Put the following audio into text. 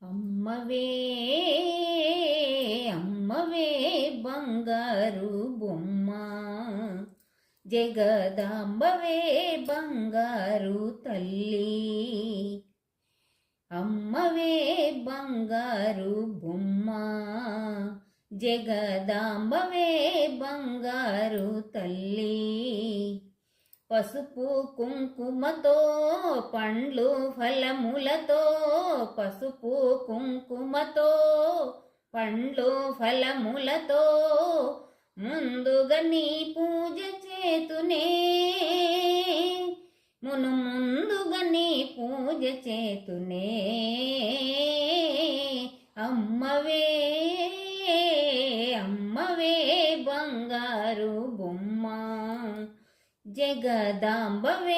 అమ్మవే అమ్మవే బంగారు బొమ్మ, జగదాంబవే బంగారు తల్లి. అమ్మవే బంగారు బొమ్మ, జగదాంబవే బంగారు తల్లి. పసుపు కుంకుమతో పండ్లు ఫలములతో, పసుపు కుంకుమతో పండ్లు ఫలములతో ముందుగా నీ పూజ చేతునే, ముందుగా నీ పూజ చేతునే. అమ్మవే అమ్మవే బంగారు బొమ్మ, జగదాంబవే